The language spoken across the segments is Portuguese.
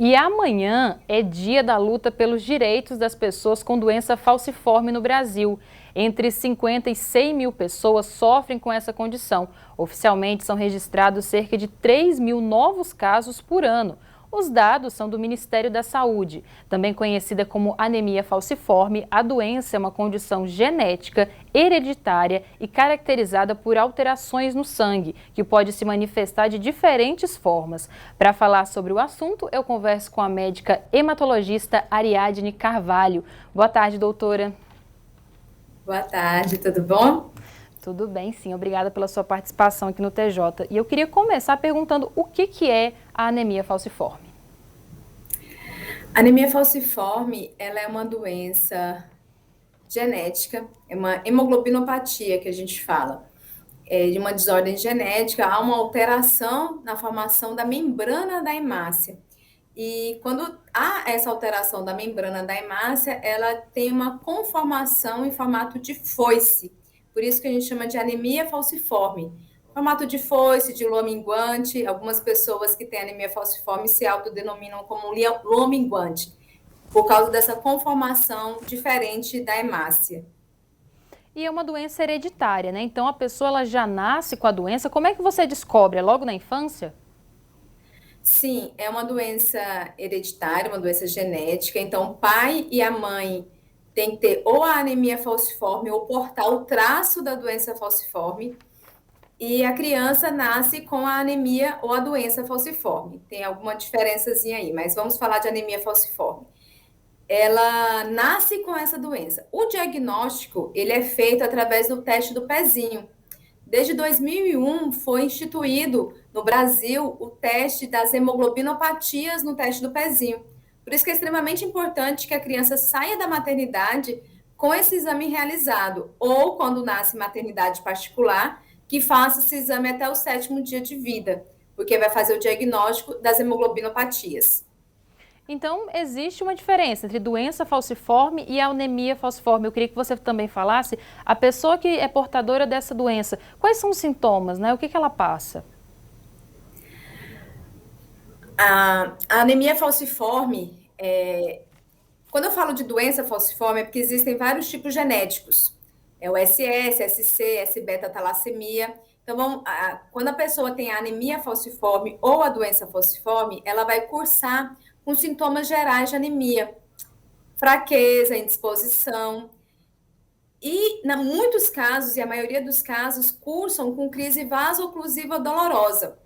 E amanhã é dia da luta pelos direitos das pessoas com doença falciforme no Brasil. Entre 50 e 100 mil pessoas sofrem com essa condição. Oficialmente são registrados cerca de 3 mil novos casos por ano. Os dados são do Ministério da Saúde. Também conhecida como anemia falciforme, a doença é uma condição genética, hereditária e caracterizada por alterações no sangue, que pode se manifestar de diferentes formas. Para falar sobre o assunto, eu converso com a médica hematologista Ariadne Carvalho. Boa tarde, doutora. Boa tarde, tudo bom? Tudo bem, sim. Obrigada pela sua participação aqui no TJ. E eu queria começar perguntando o que é a anemia falciforme. A anemia falciforme, ela é uma doença genética, é uma hemoglobinopatia que a gente fala. É de uma desordem genética, há uma alteração na formação da membrana da hemácia. E quando há essa alteração da membrana da hemácia, ela tem uma conformação em formato de foice. Por isso que a gente chama de anemia falciforme. Formato de foice, de lua minguante. Algumas pessoas que têm anemia falciforme se autodenominam como lua minguante, por causa dessa conformação diferente da hemácia. E é uma doença hereditária, né? Então a pessoa ela já nasce com a doença. Como é que você descobre? É logo na infância? Sim, é uma doença hereditária, uma doença genética. Então, o pai e a mãe têm que ter ou a anemia falciforme ou portar o traço da doença falciforme. E a criança nasce com a anemia ou a doença falciforme. Tem alguma diferençazinha aí, mas vamos falar de anemia falciforme. Ela nasce com essa doença. O diagnóstico, ele é feito através do teste do pezinho. Desde 2001 foi instituído no Brasil o teste das hemoglobinopatias no teste do pezinho. Por isso que é extremamente importante que a criança saia da maternidade com esse exame realizado, ou quando nasce maternidade particular, que faça esse exame até o 7º dia de vida, porque vai fazer o diagnóstico das hemoglobinopatias. Então existe uma diferença entre doença falciforme e anemia falciforme. Eu queria que você também falasse a pessoa que é portadora dessa doença. Quais são os sintomas, né? O que ela passa? A anemia falciforme, quando eu falo de doença falciforme, é porque existem vários tipos genéticos. É o SS, SC, S-beta-talassemia. Então, quando a pessoa tem a anemia falciforme ou a doença falciforme, ela vai cursar com sintomas gerais de anemia, fraqueza, indisposição. E, em muitos casos, e a maioria dos casos, cursam com crise vaso-oclusiva dolorosa.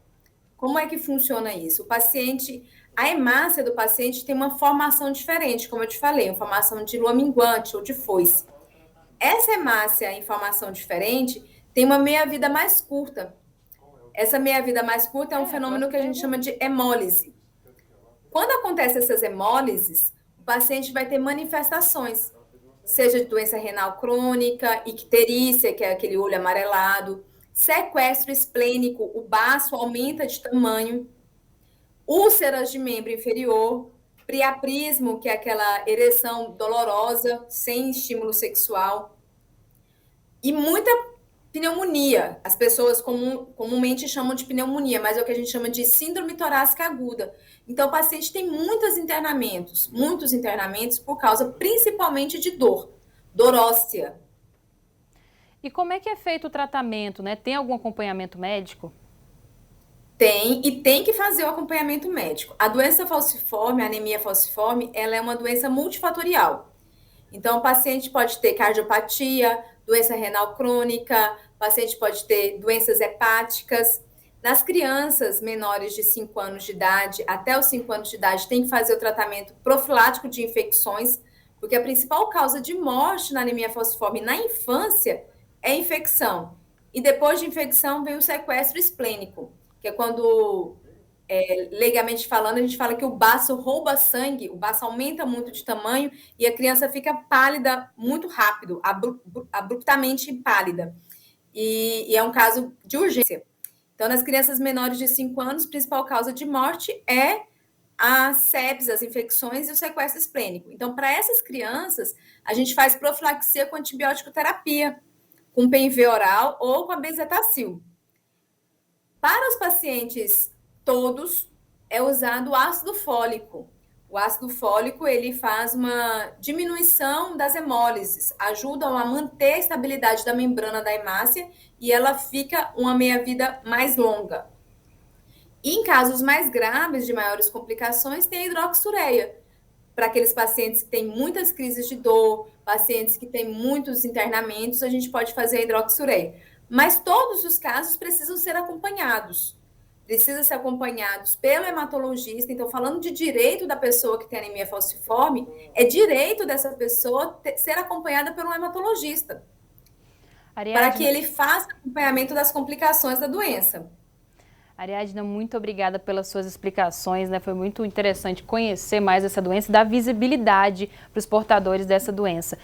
Como é que funciona isso? O paciente, a hemácia do paciente tem uma formação diferente, como eu te falei, uma formação de lua minguante ou de foice. Essa hemácia em formação diferente tem uma meia-vida mais curta. Essa meia-vida mais curta é um fenômeno que a gente chama de hemólise. Quando acontecem essas hemólises, o paciente vai ter manifestações, seja de doença renal crônica, icterícia, que é aquele olho amarelado, sequestro esplênico, o baço aumenta de tamanho, úlceras de membro inferior, priaprismo, que é aquela ereção dolorosa, sem estímulo sexual, e muita pneumonia. As pessoas comumente chamam de pneumonia, mas é o que a gente chama de síndrome torácica aguda. Então, o paciente tem muitos internamentos por causa principalmente de dor óssea. E como é que é feito o tratamento, né? Tem algum acompanhamento médico? Tem, e tem que fazer o acompanhamento médico. A doença falciforme, a anemia falciforme, ela é uma doença multifatorial. Então, o paciente pode ter cardiopatia, doença renal crônica, o paciente pode ter doenças hepáticas. Nas crianças menores de 5 anos de idade, até os 5 anos de idade, tem que fazer o tratamento profilático de infecções, porque a principal causa de morte na anemia falciforme na infância é infecção. E depois de infecção vem o sequestro esplênico, que é quando legalmente falando, a gente fala que o baço rouba sangue, o baço aumenta muito de tamanho e a criança fica pálida muito rápido, abruptamente pálida. E é um caso de urgência. Então, nas crianças menores de 5 anos, a principal causa de morte é a sepsis, as infecções e o sequestro esplênico. Então, para essas crianças, a gente faz profilaxia com antibiótico terapia, com PenV oral ou com a benzetacil. Para os pacientes todos, é usado o ácido fólico. O ácido fólico, ele faz uma diminuição das hemólises, ajudam a manter a estabilidade da membrana da hemácia e ela fica uma meia-vida mais longa. E em casos mais graves, de maiores complicações, tem a hidroxureia, para aqueles pacientes que têm muitas crises de dor, pacientes que têm muitos internamentos, a gente pode fazer a hidroxureia. Mas todos os casos precisam ser acompanhados. Precisam ser acompanhados pelo hematologista. Então, falando de direito da pessoa que tem anemia falciforme, é direito dessa pessoa ser acompanhada pelo hematologista, para que ele faça acompanhamento das complicações da doença. Ariadna, muito obrigada pelas suas explicações, né? Foi muito interessante conhecer mais essa doença e dar visibilidade para os portadores dessa doença.